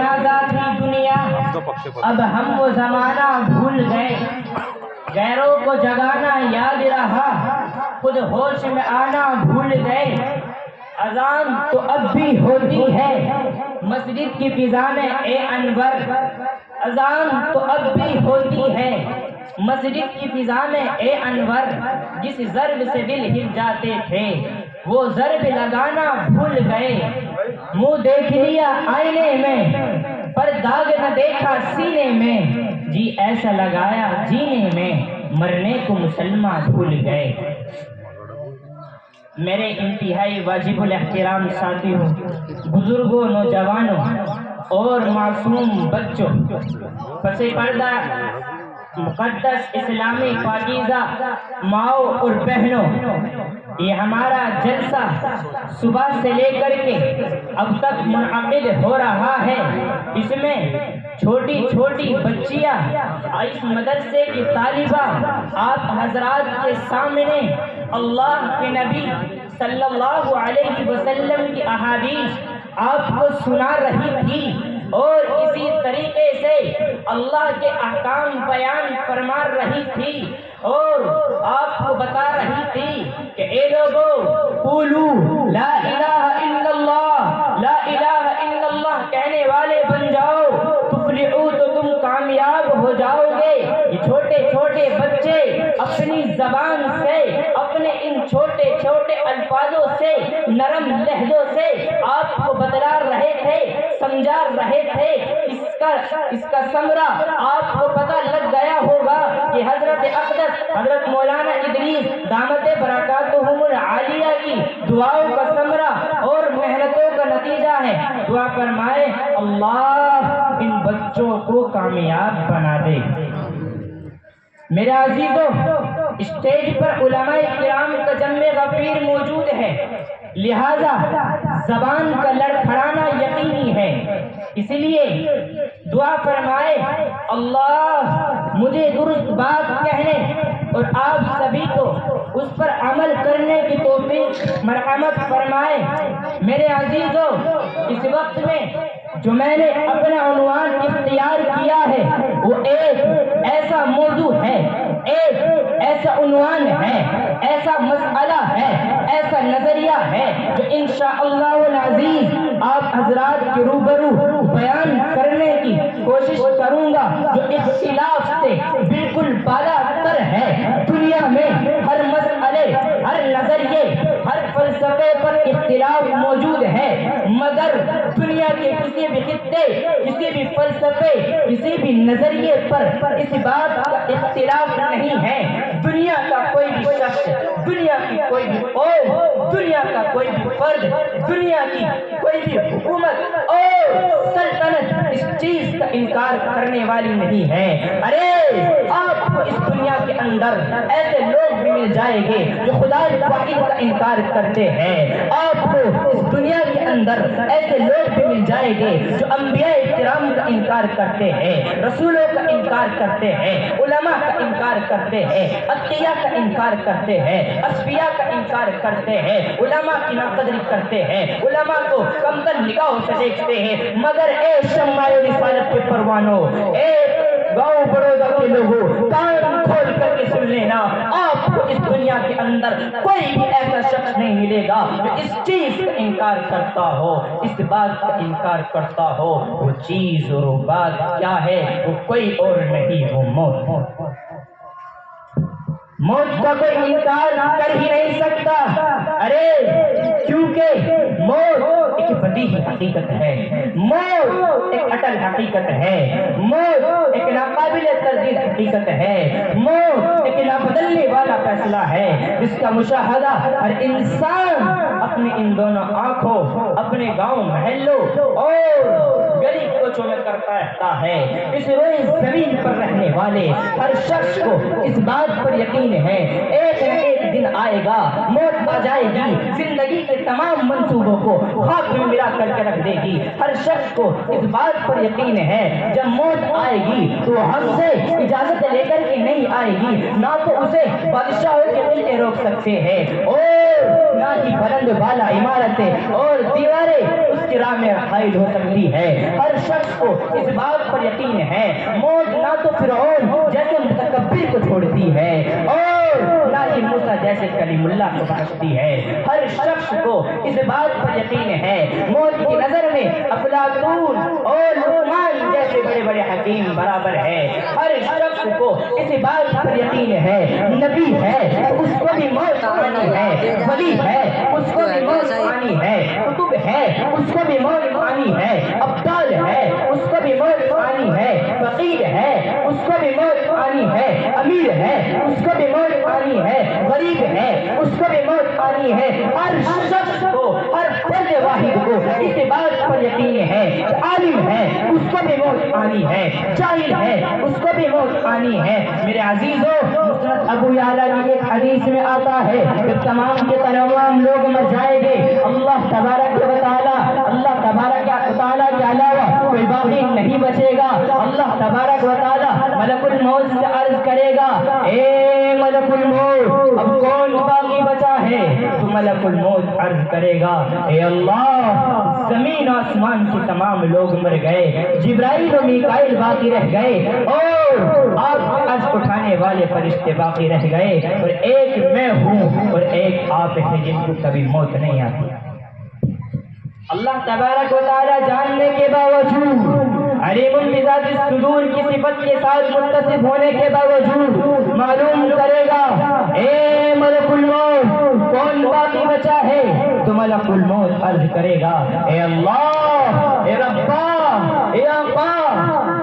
جنازہ تھی دنیا، اب ہم وہ زمانہ بھول گئے، غیروں کو جگانا یاد رہا، خود ہوش میں آنا بھول گئے۔ اذان تو اب بھی ہوتی ہے مسجد کی فضا میں اے انور، اذان تو اب بھی ہوتی ہے مسجد کی فضا میں اے انور، جس ضرب سے دل ہل جاتے تھے وہ ضرب لگانا بھول گئے۔ منہ دیکھ لیا آئینے میں پر داغ نہ دیکھا سینے میں، جی ایسا لگایا جینے میں مرنے کو مسلمان بھول گئے۔ میرے انتہائی واجب الاحترام ساتھیوں، بزرگوں، نوجوانوں اور معصوم بچوں، پس پردہ مقدس اسلامی پاکیزہ ماؤں اور بہنوں، یہ ہمارا جلسہ صبح سے لے کر کے اب تک منعقد ہو رہا ہے۔ اس میں چھوٹی چھوٹی بچیاں، اس مدرسے کی طالبہ آپ حضرات کے سامنے اللہ کے نبی صلی اللہ علیہ وسلم کی احادیث آپ کو سنا رہی تھی، اور اسی طریقے سے اللہ کے احکام بیان فرما رہی تھی، اور آپ کو بتا رہی تھی کہ اے لوگو قولو لا الہ الا اللہ، لا الہ الا اللہ کہنے والے بن جاؤ، تفلحو تو تم کامیاب ہو جاؤ گے۔ یہ چھوٹے چھوٹے بچے اپنی زبان سے، اپنے ان چھوٹے چھوٹے الفاظوں سے، نرم لہجوں سے آپ کو بتلا رہے تھے، سمجھا رہے تھے۔ اس کا ثمرہ آپ کو پتہ لگ گیا ہوگا کہ حضرت اقدس حضرت مولانا ادریس دامت برکاتہم العالیہ کی دعاؤں کا ثمرہ اور محنتوں کا نتیجہ ہے۔ دعا فرمائے اللہ ان بچوں کو کامیاب بنا دے۔ میرے عزیزوں، اسٹیج پر علماء کرام کا جم غفیر موجود ہے، لہذا زبان کا لڑکھڑانا یقینی ہے، اس لیے دعا فرمائے اللہ مجھے درست بات کہنے اور آپ سبھی کو اس پر عمل کرنے کی توفیق مرحمت فرمائے۔ میرے عزیزوں، اس وقت میں جو میں نے اپنا عنوان اختیار کیا ہے وہ ایک ایسا موضوع ہے، ایک ایسا عنوان ہے، ایسا مسئلہ ہے، ایسا نظریہ ہے جو انشاءاللہ العزیز آپ حضرات کے روبرو بیان کرنے کی کوشش کروں گا، جو اختلاف سے بالکل بالا تر ہے۔ دنیا میں ہر مسئلے، ہر نظریے، ہر فلسفے پر اختلاف موجود ہے، مگر دنیا کے کسی بھی خطے، کسی بھی فلسفے، کسی بھی نظریے پر اس بات کا اختلاف نہیں ہے۔ دنیا کا کوئی بھی شخص، دنیا کی کوئی بھی قوم، دنیا کا کوئی بھی فرد، دنیا کی کوئی بھی حکومت اور سلطنت اس چیز کا انکار کرنے والی نہیں ہے۔ ارے آپ کو اس دنیا کے اندر ایسے لوگ بھی مل جائیں گے جو خدا واحد کا انکار کرتے ہیں، آپ کو اس دنیا کے اندر ایسے لوگ بھی مل جائیں گے جو انبیاء کرام کا انکار کرتے ہیں، رسولوں کا انکار کرتے ہیں، علماء کا انکار کرتے ہیں، اتقیاء کا انکار کرتے ہیں، اصفیاء کا انکار کرتے ہیں، علماء کی ناقدری کرتے ہیں، علماء کو کمتر نگاہوں سے دیکھتے ہیں۔ مگر اے شمع رسالت کے پروانوں، اے گاؤں بڑودہ کے لوگوں، کان کھول کر کے سن لینا، آپ کو اس دنیا کے اندر کوئی بھی ایسا شخص نہیں ملے گا جو اس چیز کا انکار کرتا ہو، اس بات کا انکار کرتا ہو۔ وہ چیز اور وہ بات کیا ہے؟ وہ کوئی اور نہیں، وہ موت۔ موت کا کوئی انکار کر ہی نہیں سکتا، ارے کیونکہ موت ایک بدیہی حقیقت ہے، موت ایک اٹل حقیقت ہے، موت ایک ناقابل تردید حقیقت ہے، موت ایک نہ بدلنے والا فیصلہ ہے جس کا مشاہدہ ہر انسان اپنی ان دونوں آنکھوں، اپنے گاؤں محلوں اور گلی کوچوں میں کرتا رہتا ہے۔ اس روئے زمین پر رہنے والے ہر شخص کو اس بات پر یقین ہے ایک نہ ایک دن آئے گا، موت آ جائے گی، زندگی زندگی کے تمام منصوبوں کو خاک میں ملا کر کے رکھ دے گی۔ ہر شخص کو اس بات پر یقین ہے جب موت آئے گی تو ہم سے اجازت لے کر کے نہیں آئے گی، نہ تو اسے بادشاہوں کے قلعے روک سکتے ہیں اور نہ ہی بلند بالا عمارتیں اور دیواریں اس کی راہ میں حائل ہو سکتی ہے۔ ہر شخص کو اس بات پر یقین ہے موت نہ تو فرعون جیسے متکبر کو چھوڑتی ہے اور نہ ہی موسیٰ جیسے کلیم اللہ کو بخشتی ہے۔ ہر شخص کو اس بات پر یقین ہے موت کی نظر میں افلاطون اور لقمان جیسے بڑے بڑے حکیم برابر ہے۔ ہر شخص کو اس بات پر یقین ہے نبی ہے اس کو بھی موت آنی ہے، ولی ہے اس کو بھی موت آنی ہے، کتب ہے اس کو بھی موت آنی ہے، ابدال ہے اس کو بھی موت آنی ہے، فقیر ہے اس کو بھی موت آنی ہے، امیر ہے اس کو بھی موت آنی ہے، غریب ہے اس کو بھی موت آنی ہے۔ ہر شخص کو، ہر فرد واحد کو اس بات پر یقین ہے، عالم ہے اس کو بھی موت آنی ہے، جاہل ہے اس کو بھی موت آنی ہے۔ میرے عزیزوں، مسند ابو یعلا کی ایک حدیث میں آتا ہے کہ تمام کے تمام لوگ مر جائیں گے، اللہ تبارک و تعالیٰ کے علاوہ کوئی باقی نہیں بچے گا۔ اللہ تبارک و تعالیٰ ملک الموت سے عرض کرے گا اے ملک الموت اب کون باقی بچا ہے؟ تو ملک الموت عرض کرے گا اے اللہ زمین آسمان کے تمام لوگ مر گئے، جبرائیل و میکائیل باقی رہ گئے اور آپ کے عرش اٹھانے والے فرشتے باقی رہ گئے اور ایک میں ہوں اور ایک آپ ہیں جن کو کبھی موت نہیں آتی۔ اللہ تبارک و تعالیٰ جاننے کے باوجود، علیم بذات الصدور کی صفت کے ساتھ متصف ہونے کے باوجود معلوم کرے گا اے ملک الموت کون باقی بچا ہے؟ تو ملک الموت عرض کرے گا اے اللہ، اے ربا، اے آقا،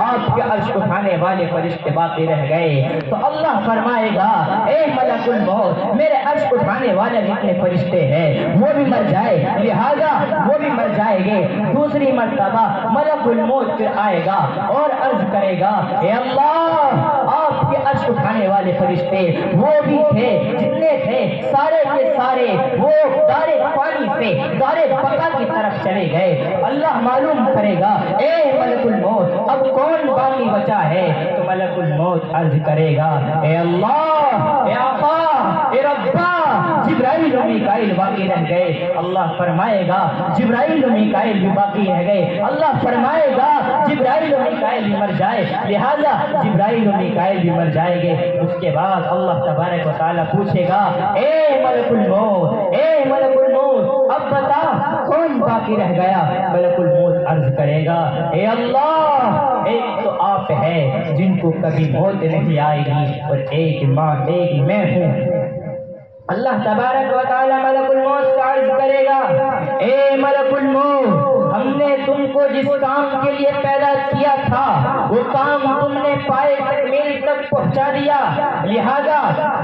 آپ کے عرش اٹھانے والے فرشتے باقی رہ گئے۔ تو اللہ فرمائے گا اے ملک الموت میرے عرش اٹھانے والے جتنے فرشتے ہیں وہ بھی مر جائے، لہذا وہ بھی مر جائیں گے۔ دوسری مرتبہ ملک الموت پھر آئے گا اور عرض کرے گا اے اللہ، آپ کے عرش اٹھانے والے فرشتے وہ بھی تھے جتنے تھے سارے کے سارے وہ دارے پانی سے دارے بقا کی طرف چلے گئے۔ اللہ معلوم کرے گا اے ملک الموت اب کون باقی بچا ہے؟ تو ملک الموت عرض کرے گا اے اللہ، اے آقا، اے ربا، جبرائیل و میکائیل باقی رہ گئے۔ اللہ فرمائے گا جبرائیل و میکائیل بھی باقی رہ گئے۔ اللہ فرمائے گا جبرائیل و میکائیل بھی مر جائے، لہذا جبرائیل و میکائیل بھی مر جائیں گے۔ اس کے بعد اللہ تبارک و تعالیٰ پوچھے گا اے ملک الموت، اے ملک الموت اب بتا کون باقی رہ گیا؟ ملک الموت عرض کرے گا اے اللہ، ایک تو آپ ہے جن کو کبھی موت نہیں آئے گی اور ایک میں ہوں۔ اللہ تبارک و تعالیٰ ملک الموت سے عرض کرے گا اے ملک الموت ہم نے تم کو جس کام کے لیے پیدا کیا تھا وہ کام تم نے پائے تکمیل تک پہنچا دیا، لہذا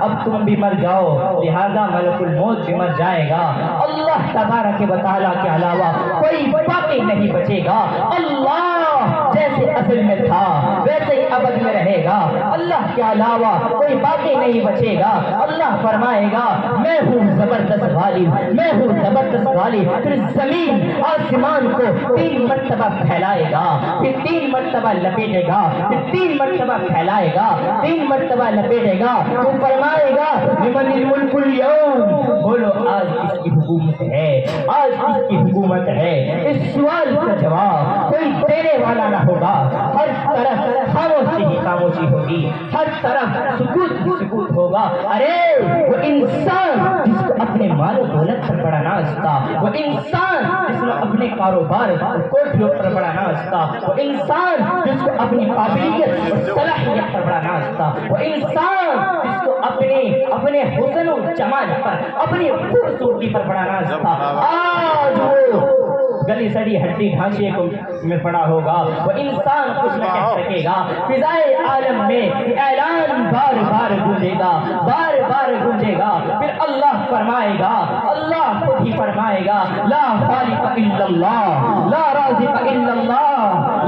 اب تم بھی مر جاؤ۔ لہذا ملک الموت بھی مر جائے گا۔ اللہ تبارک و تعالیٰ کے علاوہ کوئی باقی نہیں بچے گا۔ اللہ جیسے اصل میں تھا ویسے ہی ابد میں رہے گا۔ اللہ کے علاوہ کوئی باقی نہیں بچے گا۔ اللہ فرمائے گا میں ہوں زبردست غالب، میں ہوں زبردست غالب۔ پھر زمین آسمان کو 3 مرتبہ پھیلائے گا، پھر 3 مرتبہ لپیٹے گا، پھر 3 مرتبہ پھیلائے گا، 3 مرتبہ لپیٹے گا۔ تو فرمائے گا لمن الملک اليوم، بولو آج کس کی حکومت ہے؟ آج کس کی حکومت ہے؟ اس سوال کا جواب کوئی دینے والا نہ ہوگا۔ ہر طرف خاموشی ہی خاموشی ہوگی، ہر طرف سکوت ہی سکوت ہوگا۔ ارے وہ انسان جس کو اپنے مال و دولت پر بڑا ناز تھا، وہ انسان جس کو اپنے کاروبار اور کوٹھیوں پر بڑا ناز تھا، وہ انسان جس کو اپنی قابلیت اور صلاحیت پر بڑا ناز تھا، وہ انسان جس کو اپنے حسن و جمال پر، اپنی خوبصورتی پر بڑا ناز تھا، آج وہ گلی سڑی ہڈی ڈھانچے میں پڑا ہوگا۔ وہ انسان کچھ نہ کہہ سکے گا۔ فضائے عالم میں اعلان بار بار گونجے گا، بار بار گونجے گا۔ پھر اللہ فرمائے گا، اللہ خود ہی فرمائے گا لا خالق الا اللہ، لا رازق الا اللہ،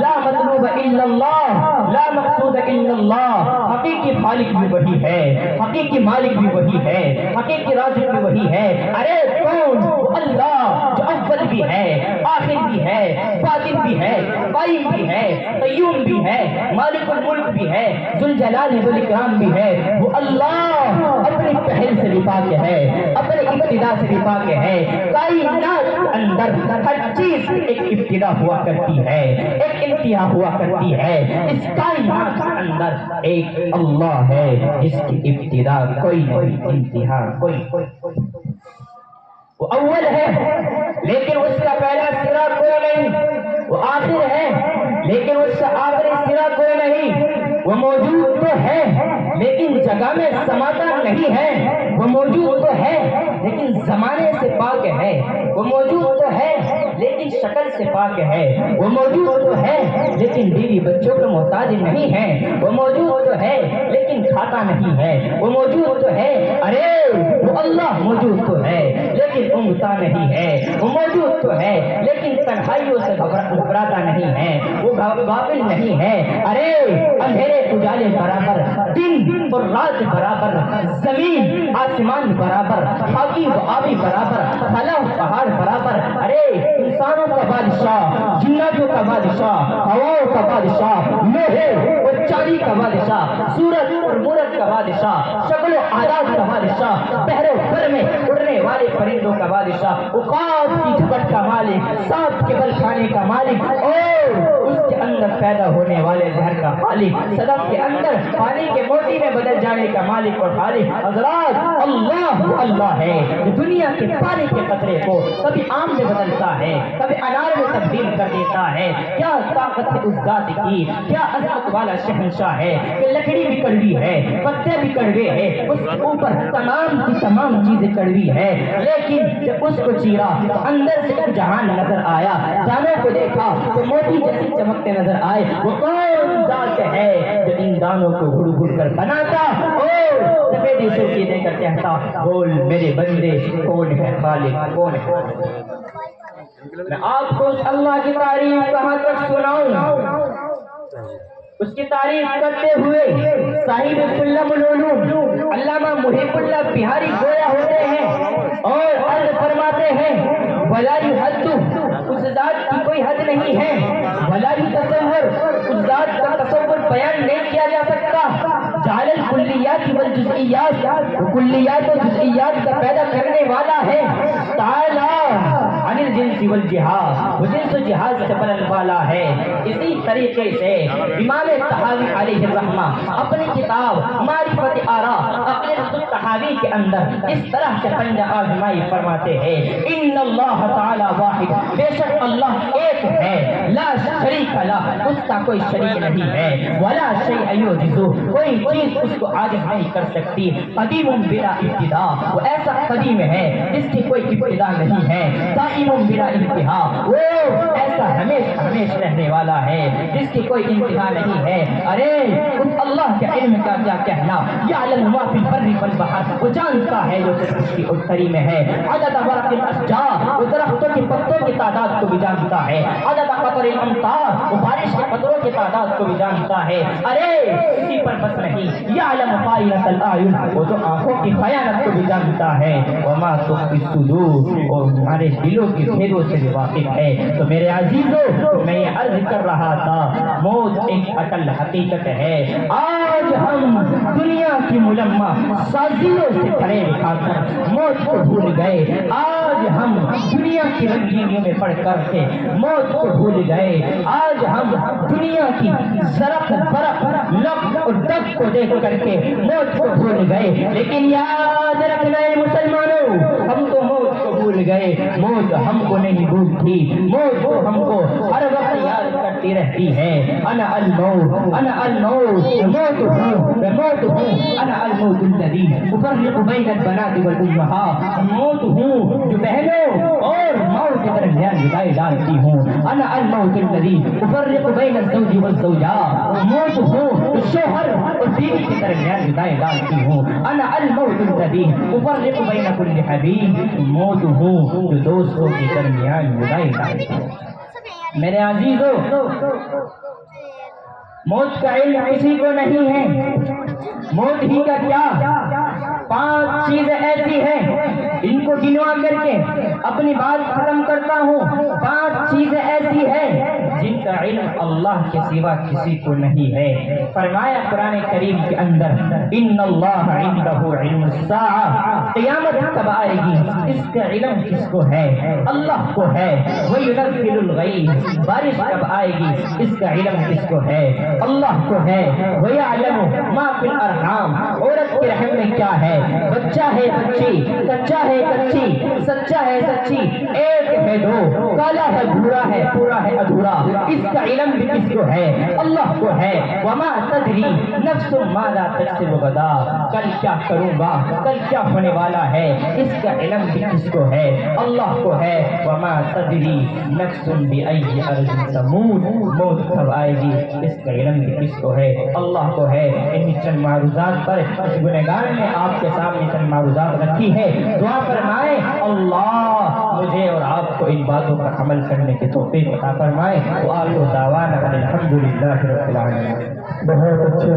لا مطلوب الا اللہ، لا لا مقصود الا اللہ، حقیقی خالق بھی وہی ہے، حقیقی مالک بھی وہی ہے، حقیقی رازق بھی وہی ہے۔ ارے کون؟ وہ اللہ جو اول بھی ہے، آخر بھی ہے، باطن بھی ہے، قائم بھی ہے، قیوم بھی ہے، مالک الملک بھی ہے، ذوالجلال والاکرام بھی ہے۔ وہ اللہ اپنی پہل سے بھی پاک ہے، اپنے ابتدا سے بھی پاک ہے۔ کائنات کے اندر ہر چیز کی ایک ابتدا ہوا کرتی ہے، ایک انتہا ہوا کرتی ہے۔ اس کائنات کے اندر ایک اللہ ہے جس کی ابتدا کوئی نہیں، انتہا کوئی۔ وہ اول ہے لیکن اس کا پہلا سرا کوئی نہیں، وہ آخر ہے لیکن اس کا آخری سرا کوئی نہیں۔ وہ موجود تو ہے لیکن جگہ میں سماتا نہیں ہے، وہ موجود تو ہے لیکن زمانے سے پاک ہے، وہ موجود تو ہے لیکن شکل سے پاک ہے، وہ موجود تو ہے لیکن بیوی بچوں کا محتاج نہیں ہے، وہ موجود تو ہے لیکن کھاتا نہیں ہے، وہ موجود تو ہے۔ ارے وہ اللہ موجود تو ہے لیکن اونگتا نہیں ہے، وہ موجود تو ہے لیکن تنہائیوں سے گھبراتا نہیں ہے، وہ غافل نہیں ہے۔ ارے اندھیرے اجالے برابر، دن اور رات برابر، زمین آسمان برابر، خاکی و آبی برابر، خلا و پہاڑ برابر۔ ارے انسانوں کا بادشاہ، جناتوں کا بادشاہ، ہواؤں کا بادشاہ، لوہے اور چاندی کا بادشاہ، سورج اور مورج کا بادشاہ، شکل و آلات کا بادشاہ، بحر و بر میں اڑنے والے پرندوں کا بادشاہ، عقاب کی جھپٹ کا مالک، سانپ کے بل کھانے کا مالک، اور اس کے اندر پیدا ہونے والے زہر کا خالق، صدف کے اندر پانی کے موتی میں بدل جانے کا مالک اور خالق۔ حضرات اللہ وہ اللہ ہے جو دنیا کے پانی کے قطرے کو کبھی آم میں بدلتا ہے، کبھی انار میں تبدیل کر دیتا ہے۔ کیا طاقت ہے اس ذات کی، کیا عظمت والا شہنشاہ ہے کہ لکڑی بھی کڑوی ہے، پتے بھی کڑوے ہیں، اس کے اوپر تمام کی تمام چیزیں کڑوی ہے، لیکن جب اس کو چیرا تو اندر سے ایک جہان نظر آیا، دانوں کو دیکھا تو موتی جیسی چمکتے نظر آئے۔ وہ کون ذات ہے جو ان دانوں کو گھڑ گھڑ کر بناتا اور سفیدی سرخی دے کر کہتا بول میرے بندے کون ہے خالق، کون ہے؟ میں آپ کو اس اللہ کی تعریف کہاں تک سناؤں؟ اس کی تعریف کرتے ہوئے صاحب سلم العلوم علامہ محب اللہ بہاری گویا ہوتے ہیں اور عرض فرماتے ہیں ولا یحد، اس ذات کی کوئی حد نہیں ہے، ولا یتصور، اس ذات کا تصور بیان نہیں کیا جا سکتا۔ جعل الکلیات والجزئیات، وہ کلیات و جزئیات کا پیدا کرنے والا ہے۔ تعالی عن الجنس والجہاد، وہ جنس و جہاد سے بلند والا ہے۔ اسی طریقے سے امام طحاوی علیہ الرحمہ اپنی کتاب معرفت آراء عقیدۃ الطحاوی کے اندر اس طرح سے پنجہ آزمائی فرماتے ہیں ان اللہ تعالی واحد، بے شک اللہ ایک ہے، لا شریک لہ، اس کا کوئی شریک نہیں ہے، ولا شیء یعجزہ، کوئی چیز اس کو عاجز نہیں کر سکتی، قدیم بلا ابتدا، وہ ایسا قدیم ہے جس کی کوئی ابتدا نہیں ہے، دائم بلا انتہا، وہ ایسا ہمیشہ رہنے والا ہے جس کی کوئی انتہا نہیں ہے۔ ارے اس اللہ کے علم کا کیا کہنا، یعلم ما فی البر والبحر، وہ جانتا ہے جو کچھ اس کی اتھری میں ہے، عدد ورق الاشجار، وہ درختوں کی پتوں کی تعداد کو بھی جانتا ہے، عدد قطر الامطار، وہ بارش کے قطروں کی تعداد کو بھی جانتا ہے۔ ارے اسی پر بس نہیں، یعلم خائنۃ الاعین، وہ تو آنکھوں کی خیانت کو بھی جانتا ہے، وما تخفی الصدور، اور ہمارے دلوں کی بھیدوں سے بھی واقف ہے۔ تو میرے عزیزو میں یہ عرض کر رہا تھا موت ایک اٹل حقیقت ہے۔ آج ہم دنیا کی ملمہ سازیوں سے پھرے کھا کر موت کو بھول گئے، آج ہم دنیا کی رنگینیوں میں پڑھ کر کے موت کو بھول گئے، آج ہم دنیا کی زرق برق لق اور دق کو دیکھ کر کے موت کو بھول گئے، لیکن یاد رکھنا ہے مسلمانوں، ہم تو موت کو بھول گئے، موت ہم کو نہیں بھولتی، موت کو ہم کو ہر وقت یاد کرتی رہتی ہے۔ انا الموت، انا الموت، موت ہوں، میں موت ہوں، انا الموت الذی افرق بین البنات والامہات، موت ہوں جو بہنوں اور ماؤں کے درمیان جدائی ڈالتی ہوں، انا الموت الذی افرق بین الزوج والزوجہ، موت ہوں جو شوہر اور بیوی کے درمیان جدائی ڈالتی ہوں، انا الموت الذی افرق بین کل حبیب، موت ہوں جو دوستوں کے درمیان جدائی ڈالتی ہوں۔ میرے عزیزو موت کا علم کسی کو نہیں ہے. موت ہی کا کیا 5 چیزیں ایسی ہیں ان کو گنوا کر کے اپنی بات ختم کرتا ہوں. 5 چیزیں ایسی ہیں جن کا علم اللہ کے سوا کسی کو نہیں ہے. فرمایا قرآن کریم کے اندر ان اللہ عندہ علم الساعہ، قیامت کب آئے گی اس کا علم کس کو ہے؟ اللہ کو ہے. وَيُنَزِّلُ الْغَيْثَ، بارش کب آئے گی اس کا علم کس کو ہے؟ اللہ کو ہے. وَيَعْلَمُ مَا فِي الْأَرْحَامِ، عورت کے رحم میں کیا ہے، بچہ ہے بچی، کچا ہے کچی، سچا ہے سچی، ایک ہے دو، کالا ہے بھورا ہے، پورا ہے ادھورا، اس کا علم بھی کس کو ہے؟ اللہ کو ہے. وَمَا تَدْرِي نَفْسٌ مَاذَا تَكْسِبُ غَدًا، کل کیا کروں گا، کل کیا ہونے والا ہے، اس کا علم بھی کس کو ہے؟ اللہ کو ہے. وَمَا تَدْرِي نَفْسٌ بِأَيِّ أَرْضٍ تَمُوتُ، موت کب آئے گی اس کا علم بھی کس کو ہے؟ اللہ کو ہے. ان چند معروضات پر اس گنہگار نے آپ کے سامنے چند معروضات رکھی ہے. دعا فرمائے اللہ مجھے اور آپ کو ان باتوں پر عمل کرنے کی توفیق عطا فرمائے. وآخر دعوانا الحمدللہ رب العالمین. بہت اچھے